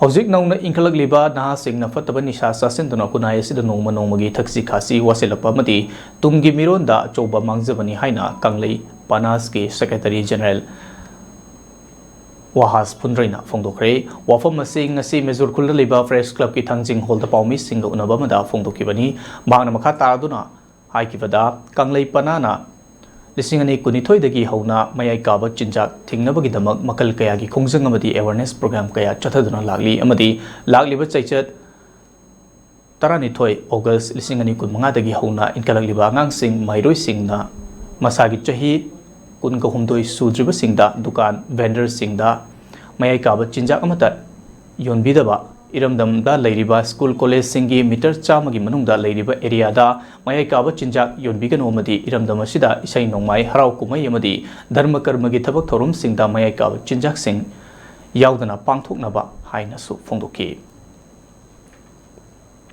हौजिक नौना इंखलकलिबा नहासिंगना फतबा निशा चासिनदुना खुनाय असिदा नोंमा नोंमगी थक्सी खासी वासेलपमदी तुंगी मिरोंदा अचौबा मांगजबनी हाइना कांगलई पानास के सेक्रेटरी जनरल वाहास फुंद्रैना फोंदोखरे वाफम असिंग ngasi मेजुरखुल लेबा फ्रेश क्लब की थंजिंग होल्ड पाउमी सिंग उनबमदा फोंदोखिबनी मांगना मखा तारदुना हाइकिबदा कांगलई पानाना लिसिंगनी कुनिथोइदगी हौना मयाई काब चिंजाक थिंगनबगिदमक मकल कयागी खोंजंग अमदी अवेयरनेस प्रोग्राम कया चथदुना लागली अमदी लागलिबा चैचत तरानिथोइ अगस्त लिसिंगनी कुनमंगादगी हौना इनकलगलिबा आंगांसिंग माइरोइसिंगना मसागी चही कुनगहुमदोइ सुद्रिबसिंगदा दुकान वेंडरसिंगदा मयाई काब चिंजाक अमता योनबिदबा इरमदमदा लैरिबा स्कूल कॉलेज सिंगी मीटर चामगी मनुंगदा लैरिबा एरियादा मयाई काब चिंजाक योनबिगनो अमदी इरमदम असिदा इसै नोंमाई हराव कुमै अमदी धर्म कर्मगी थबक थोरम सिंगदा मयाई काब चिंजाक सिंग यावदना पांगथोकनबा हाइनसु फोंदोखि।